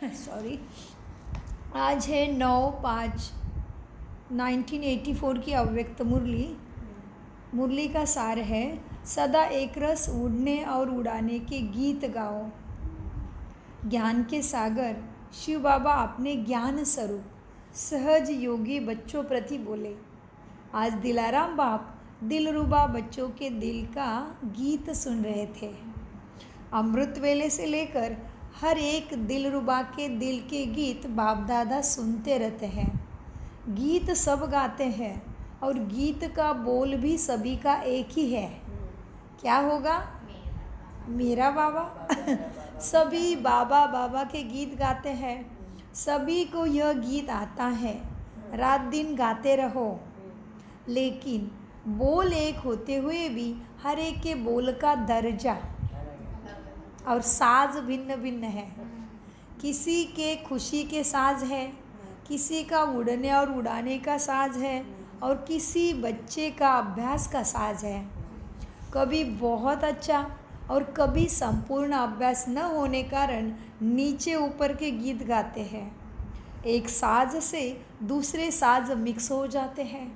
Sorry. आज है 9/5/1984 की अव्यक्त मुरली। मुरली का सार है, सदा एक रस उड़ने और उड़ाने के गीत गाओ। ज्ञान के सागर शिव बाबा अपने ज्ञान स्वरूप सहज योगी बच्चों प्रति बोले। आज दिलाराम बाप दिलरुबा बच्चों के दिल का गीत सुन रहे थे। अमृत वेले से लेकर हर एक दिलरुबा के दिल के गीत बाप दादा सुनते रहते हैं। गीत सब गाते हैं और गीत का बोल भी सभी का एक ही है। क्या होगा? मेरा बाबा। सभी बाबा बाबा के गीत गाते हैं। सभी को यह गीत आता है, रात दिन गाते रहो। लेकिन बोल एक होते हुए भी हर एक के बोल का दर्जा और साज भिन्न भिन्न है। किसी के खुशी के साज है, किसी का उड़ने और उड़ाने का साज है और किसी बच्चे का अभ्यास का साज है। कभी बहुत अच्छा और कभी संपूर्ण अभ्यास न होने कारण नीचे ऊपर के गीत गाते हैं। एक साज से दूसरे साज मिक्स हो जाते हैं।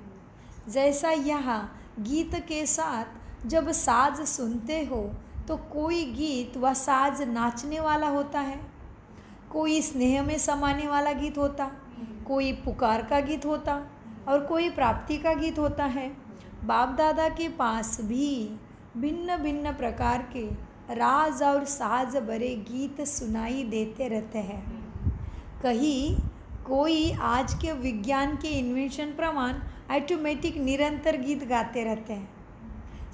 जैसा यहाँ गीत के साथ जब साज सुनते हो तो कोई गीत व साज नाचने वाला होता है, कोई स्नेह में समाने वाला गीत होता, कोई पुकार का गीत होता और कोई प्राप्ति का गीत होता है। बाप दादा के पास भी भिन्न भिन्न प्रकार के राज और साज भरे गीत सुनाई देते रहते हैं। कहीं कोई आज के विज्ञान के इन्वेंशन प्रमाण ऑटोमेटिक निरंतर गीत गाते रहते हैं।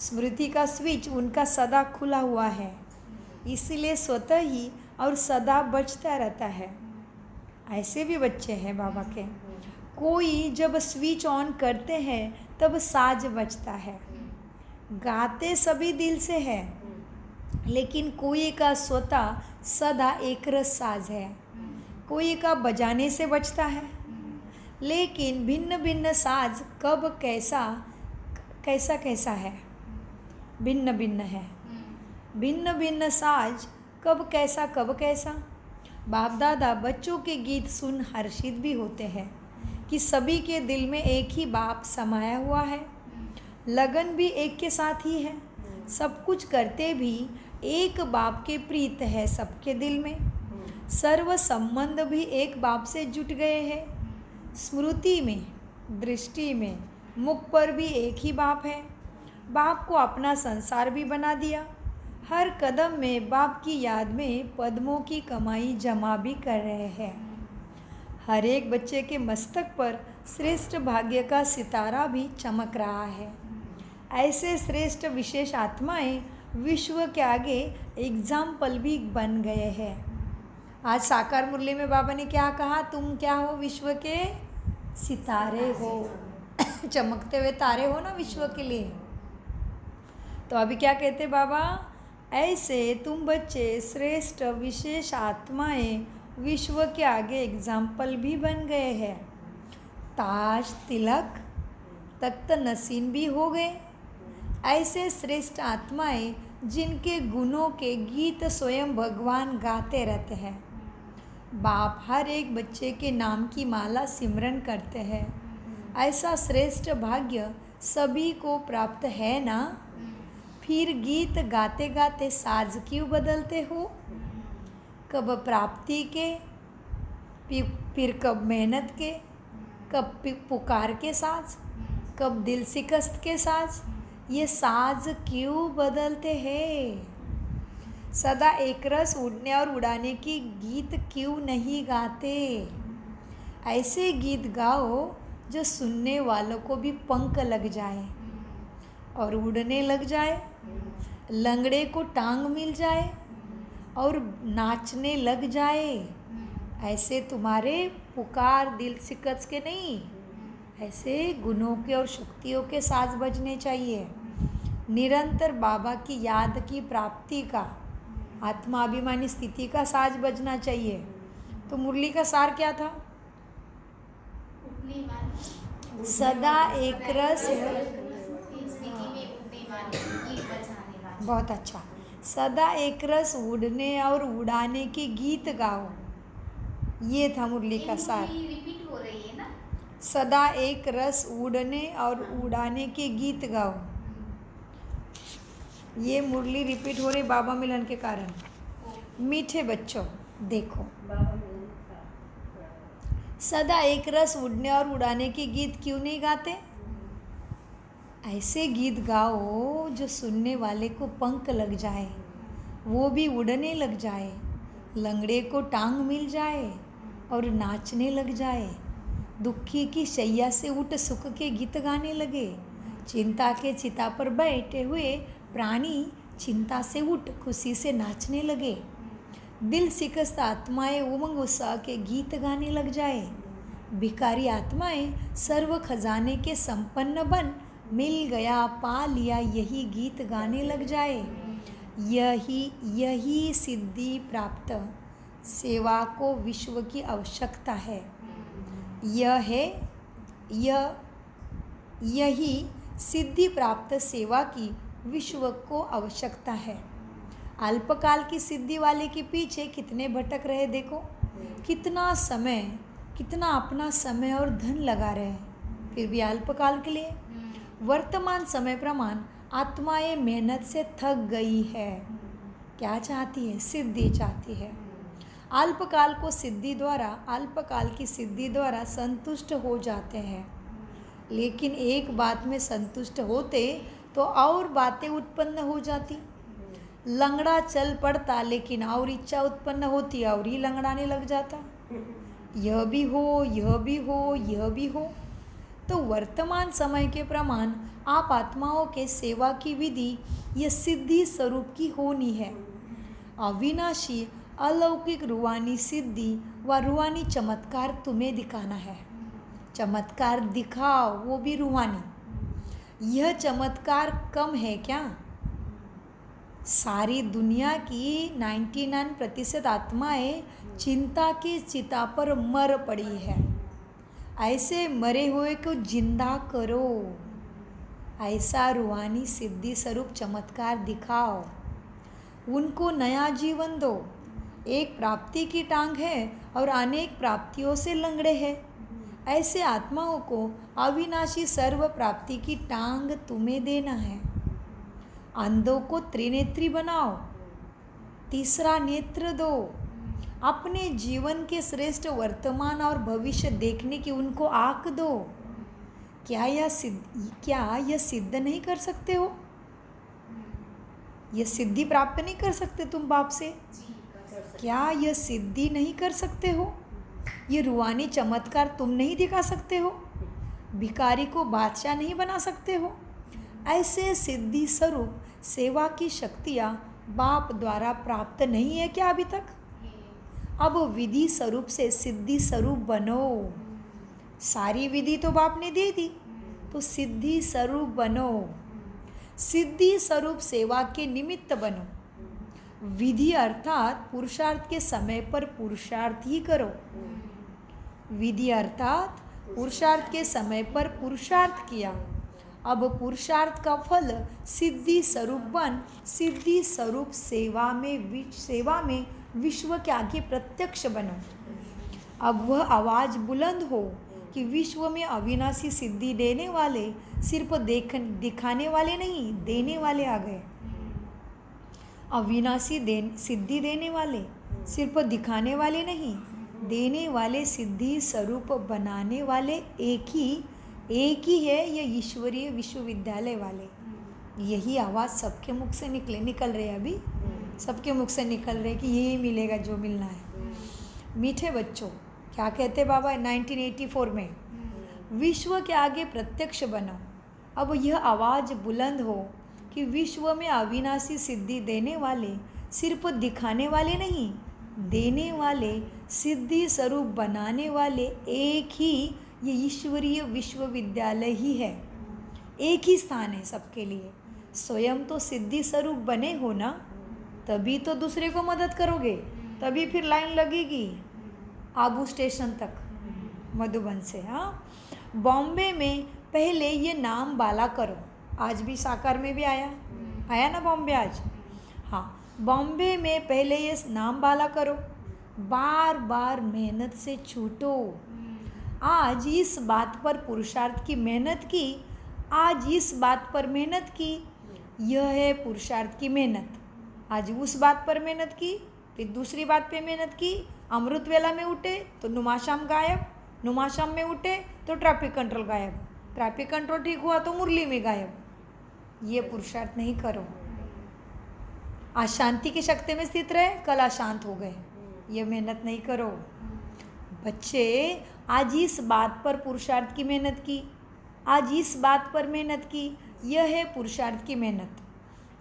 स्मृति का स्विच उनका सदा खुला हुआ है, इसलिए स्वतः ही और सदा बजता रहता है। ऐसे भी बच्चे हैं बाबा के। कोई जब स्विच ऑन करते हैं तब साज बजता है। गाते सभी दिल से है, लेकिन कोई का स्वतः सदा एक रस साज है, कोई का बजाने से बजता है। लेकिन भिन्न भिन्न साज कब कैसा कैसा कैसा है, भिन्न भिन्न है। भिन्न भिन्न साज कब कैसा। बाप दादा बच्चों के गीत सुन हर्षित भी होते हैं कि सभी के दिल में एक ही बाप समाया हुआ है। लगन भी एक के साथ ही है। सब कुछ करते भी एक बाप के प्रीत है सबके दिल में। सर्व संबंध भी एक बाप से जुट गए हैं। स्मृति में, दृष्टि में, मुख पर भी एक ही बाप है। बाप को अपना संसार भी बना दिया। हर कदम में बाप की याद में पद्मों की कमाई जमा भी कर रहे हैं। हर एक बच्चे के मस्तक पर श्रेष्ठ भाग्य का सितारा भी चमक रहा है। ऐसे श्रेष्ठ विशेष आत्माएं विश्व के आगे एग्जाम्पल भी बन गए हैं। आज साकार मुरली में बाबा ने क्या कहा? तुम क्या हो? विश्व के सितारे हो। चमकते हुए तारे हो ना विश्व के लिए। तो अभी क्या कहते बाबा? ऐसे तुम बच्चे श्रेष्ठ विशेष आत्माएं विश्व के आगे एग्जाम्पल भी बन गए हैं। ताज तिलक तख्त नसीन भी हो गए। ऐसे श्रेष्ठ आत्माएं जिनके गुणों के गीत स्वयं भगवान गाते रहते हैं। बाप हर एक बच्चे के नाम की माला सिमरन करते हैं। ऐसा श्रेष्ठ भाग्य सभी को प्राप्त है ना? फिर गीत गाते गाते साज क्यों बदलते हो? कब प्राप्ति के, फिर कब मेहनत के, कब पुकार के साज, कब दिल शिकस्त के साज। ये साज क्यों बदलते हैं? सदा एक रस उड़ने और उड़ाने की गीत क्यों नहीं गाते? ऐसे गीत गाओ जो सुनने वालों को भी पंख लग जाए और उड़ने लग जाए, लंगड़े को टांग मिल जाए और नाचने लग जाए। ऐसे तुम्हारे पुकार दिल शिकस्त के नहीं, ऐसे गुणों के और शक्तियों के साज बजने चाहिए। निरंतर बाबा की याद की प्राप्ति का, आत्माभिमानी स्थिति का साज बजना चाहिए। तो मुरली का सार क्या था? सदा एक रस। बहुत अच्छा। सदा एक रस उड़ने और उड़ाने के गीत गाओ। ये था मुरली का सार। रिपीट हो रही है ना। सदा एक रस उड़ने और उड़ाने के गीत गाओ। ये मुरली रिपीट हो रही बाबा मिलन के कारण। मीठे बच्चों देखो, सदा एक रस उड़ने और उड़ाने के गीत क्यों नहीं गाते? ऐसे गीत गाओ जो सुनने वाले को पंख लग जाए, वो भी उड़ने लग जाए, लंगड़े को टांग मिल जाए और नाचने लग जाए, दुखी की शैया से उठ सुख के गीत गाने लगे, चिंता के चिता पर बैठे हुए प्राणी चिंता से उठ खुशी से नाचने लगे, दिल शिकस्त आत्माएं उमंग उत्साह के गीत गाने लग जाए, भिखारी आत्माएं सर्व खजाने के संपन्न बन मिल गया पा लिया यही गीत गाने लग जाए। यही सिद्धि प्राप्त सेवा को विश्व की आवश्यकता है। यही सिद्धि प्राप्त सेवा की विश्व को आवश्यकता है। अल्पकाल की सिद्धि वाले के पीछे कितने भटक रहे देखो, कितना अपना समय और धन लगा रहे हैं, फिर भी अल्पकाल के लिए। वर्तमान समय प्रमाण आत्माएं मेहनत से थक गई है, क्या चाहती है? सिद्धि चाहती है। अल्पकाल की सिद्धि द्वारा संतुष्ट हो जाते हैं, लेकिन एक बात में संतुष्ट होते तो और बातें उत्पन्न हो जाती। लंगड़ा चल पड़ता लेकिन और इच्छा उत्पन्न होती और ही लंगड़ाने लग जाता, यह भी हो, यह भी हो, यह भी हो। तो वर्तमान समय के प्रमाण आप आत्माओं के सेवा की विधि यह सिद्धि स्वरूप की होनी है। अविनाशी अलौकिक रूहानी सिद्धि व रूहानी चमत्कार तुम्हें दिखाना है। चमत्कार दिखाओ, वो भी रूहानी। यह चमत्कार कम है क्या? सारी दुनिया की 99% आत्माएं चिंता की चिता पर मर पड़ी है। ऐसे मरे हुए को जिंदा करो, ऐसा रूहानी सिद्धि स्वरूप चमत्कार दिखाओ, उनको नया जीवन दो। एक प्राप्ति की टांग है और अनेक प्राप्तियों से लंगड़े हैं। ऐसे आत्माओं को अविनाशी सर्व प्राप्ति की टांग तुम्हें देना है। अंधों को त्रिनेत्री बनाओ, तीसरा नेत्र दो। अपने जीवन के श्रेष्ठ वर्तमान और भविष्य देखने की उनको आँख दो। क्या यह सिद्ध नहीं कर सकते हो? यह सिद्धि प्राप्त नहीं कर सकते तुम बाप से? क्या यह सिद्धि नहीं कर सकते हो? ये रूहानी चमत्कार तुम नहीं दिखा सकते हो? भिखारी को बादशाह नहीं बना सकते हो? ऐसे सिद्धि स्वरूप सेवा की शक्तियाँ बाप द्वारा प्राप्त नहीं है क्या अभी तक? अब विधि स्वरूप से सिद्धि स्वरूप बनो। सारी विधि तो बाप ने दे दी, तो सिद्धि स्वरूप बनो। सिद्धि स्वरूप सेवा के निमित्त बनो। विधि अर्थात पुरुषार्थ के समय पर पुरुषार्थ ही करो। विधि अर्थात पुरुषार्थ के समय पर पुरुषार्थ किया। अब पुरुषार्थ का फल सिद्धि स्वरूप बन सिद्धि स्वरूप सेवा में विश्व के आगे प्रत्यक्ष बनो। अब वह आवाज़ बुलंद हो कि विश्व में अविनाशी सिद्धि देने वाले सिर्फ दिखाने वाले नहीं, देने वाले आ गए। अविनाशी सिद्धि देने वाले सिर्फ दिखाने वाले नहीं, देने वाले सिद्धि स्वरूप बनाने वाले एक ही है, ये ईश्वरीय विश्वविद्यालय वाले। यही आवाज़ सबके मुख से निकल रहे अभी, सबके मुख से निकल रहे कि यही मिलेगा जो मिलना है। मीठे बच्चों, क्या कहते बाबा 1984 में, विश्व के आगे प्रत्यक्ष बनो। अब यह आवाज़ बुलंद हो कि विश्व में अविनाशी सिद्धि देने वाले सिर्फ दिखाने वाले नहीं, देने वाले सिद्धि स्वरूप बनाने वाले एक ही ये ईश्वरीय विश्वविद्यालय ही है। एक ही स्थान है सबके लिए। स्वयं तो सिद्धि स्वरूप बने हो ना, तभी तो दूसरे को मदद करोगे, तभी फिर लाइन लगेगी आबू स्टेशन तक मधुबन से। हाँ, बॉम्बे में पहले ये नाम बाला करो। आज भी साकार में भी आया ना बॉम्बे आज। हाँ, बॉम्बे में पहले ये नाम बाला करो, बार बार मेहनत से छूटो। आज इस बात पर पुरुषार्थ की मेहनत की, आज इस बात पर मेहनत की, यह है पुरुषार्थ की मेहनत। आज उस बात पर मेहनत की, फिर दूसरी बात पे मेहनत की। अमृत वेला में उठे तो नुमाशाम गायब, नुमाशाम में उठे तो ट्रैफिक कंट्रोल गायब, ट्रैफिक कंट्रोल ठीक हुआ तो मुरली में गायब। ये पुरुषार्थ नहीं करो। आज शांति की शक्ति में स्थित रहे, कल अशांत हो गए, ये मेहनत नहीं करो। बच्चे आज इस बात पर पुरुषार्थ की मेहनत की, आज इस बात पर मेहनत की, यह है पुरुषार्थ की मेहनत।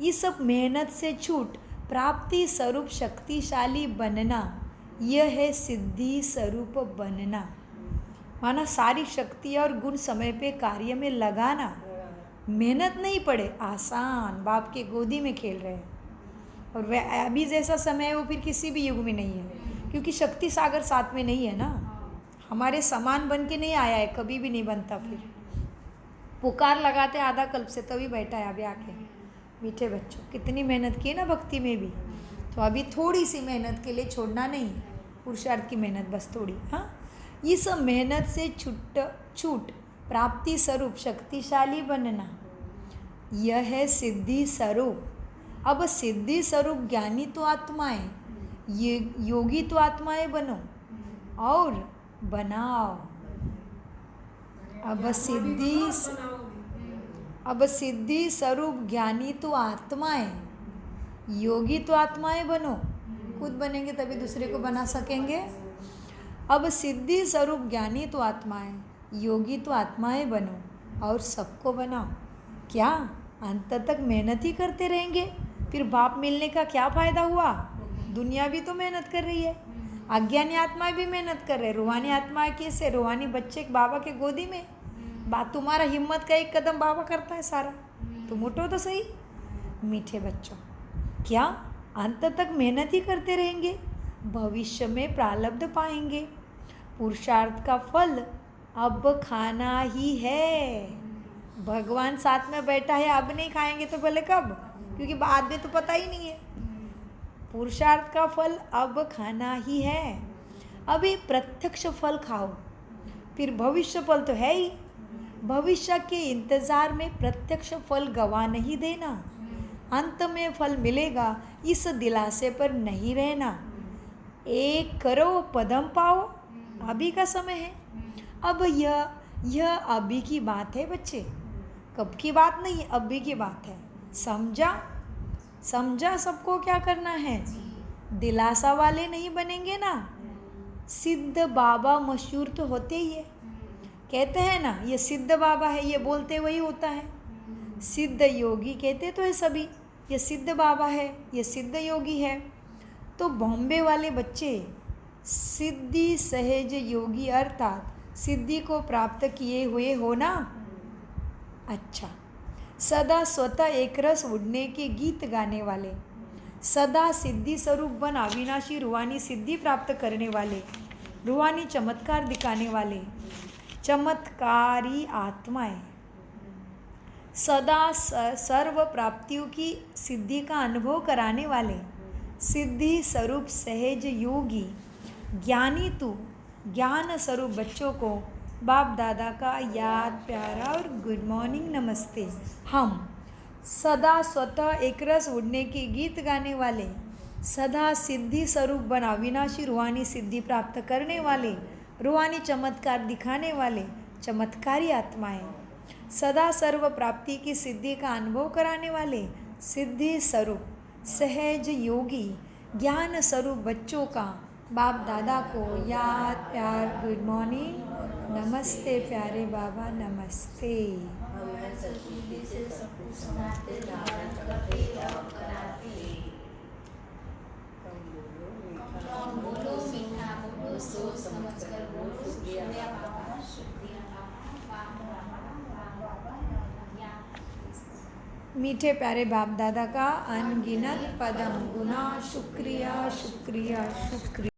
इस सब मेहनत से छूट प्राप्ति स्वरूप शक्तिशाली बनना, यह है सिद्धि स्वरूप बनना। माना सारी शक्ति और गुण समय पे कार्य में लगाना, मेहनत नहीं पड़े, आसान, बाप के गोदी में खेल रहे हैं। और वह अभी जैसा समय है वो फिर किसी भी युग में नहीं है, क्योंकि शक्ति सागर साथ में नहीं है ना। हमारे समान बन के नहीं आया है, कभी भी नहीं बनता। फिर पुकार लगाते आधा कल्प से, तभी बैठा है अभी आके। मीठे बच्चों, कितनी मेहनत की है ना भक्ति में भी। तो अभी थोड़ी सी मेहनत के लिए छोड़ना नहीं, पुरुषार्थ की मेहनत बस थोड़ी। हाँ, इस मेहनत से छूट प्राप्ति स्वरूप शक्तिशाली बनना, यह है सिद्धि स्वरूप। अब सिद्धि स्वरूप ज्ञानी तो आत्माएं, ये योगी तो आत्माएं बनो और बनाओ। अब सिद्धि स्वरूप ज्ञानी तो आत्माएं, योगी तो आत्माएं बनो। खुद बनेंगे तभी दूसरे को बना सकेंगे। अब सिद्धि स्वरूप ज्ञानी तो आत्माएं, योगी तो आत्माएं बनो और सबको बनाओ। क्या अंत तक मेहनत ही करते रहेंगे? फिर बाप मिलने का क्या फ़ायदा हुआ? दुनिया भी तो मेहनत कर रही है, अज्ञानी आत्मा भी मेहनत कर रहे, रूहानी आत्मा कैसे, रूहानी बच्चे बाबा के गोदी में। बात तुम्हारा हिम्मत का एक कदम बाबा करता है सारा, तुम उठो तो सही। मीठे बच्चों, क्या अंत तक मेहनत ही करते रहेंगे? भविष्य में प्रारब्ध पाएंगे। पुरुषार्थ का फल अब खाना ही है। भगवान साथ में बैठा है, अब नहीं खाएंगे तो भले कब, क्योंकि बाद में तो पता ही नहीं है। पुरुषार्थ का फल अब खाना ही है। अभी प्रत्यक्ष फल खाओ, फिर भविष्य फल तो है ही। भविष्य के इंतज़ार में प्रत्यक्ष फल गवा नहीं देना, अंत में फल मिलेगा इस दिलासे पर नहीं रहना। एक करो पदम पाओ, अभी का समय है। अब यह अभी की बात है बच्चे, कब की बात नहीं, अभी की बात है। समझा सबको क्या करना है। दिलासा वाले नहीं बनेंगे ना। सिद्ध बाबा मशहूर तो होते ही है, कहते हैं ना ये सिद्ध बाबा है, ये बोलते वही होता है। सिद्ध योगी कहते तो है सभी, ये सिद्ध बाबा है, ये सिद्ध योगी है। तो बॉम्बे वाले बच्चे सिद्धि सहज योगी अर्थात सिद्धि को प्राप्त किए हुए हो ना। अच्छा, सदा स्वतः एक रस उड़ने के गीत गाने वाले, सदा सिद्धि स्वरूप बन अविनाशी रूहानी सिद्धि प्राप्त करने वाले, रूहानी चमत्कार दिखाने वाले, चमत्कारी आत्माएं, सदा सर्व प्राप्तियों की सिद्धि का अनुभव कराने वाले, सिद्धि स्वरूप सहज योगी, ज्ञानी तू, ज्ञान स्वरूप बच्चों को बाप दादा का याद प्यारा और गुड मॉर्निंग नमस्ते। हम सदा स्वतः एक रस उड़ने के गीत गाने वाले, सदा सिद्धि स्वरूप बन अविनाशी रूहानी सिद्धि प्राप्त करने वाले, रूहानी चमत्कार दिखाने वाले, चमत्कारी आत्माएं, सदा सर्व प्राप्ति की सिद्धि का अनुभव कराने वाले, सिद्धि स्वरूप सहज योगी, ज्ञान स्वरूप बच्चों का बाप दादा को याद प्यार गुड मॉर्निंग नमस्ते। प्यारे बाबा नमस्ते। मीठे प्यारे बाप दादा का अनगिनत पदम गुना शुक्रिया शुक्रिया शुक्रिया।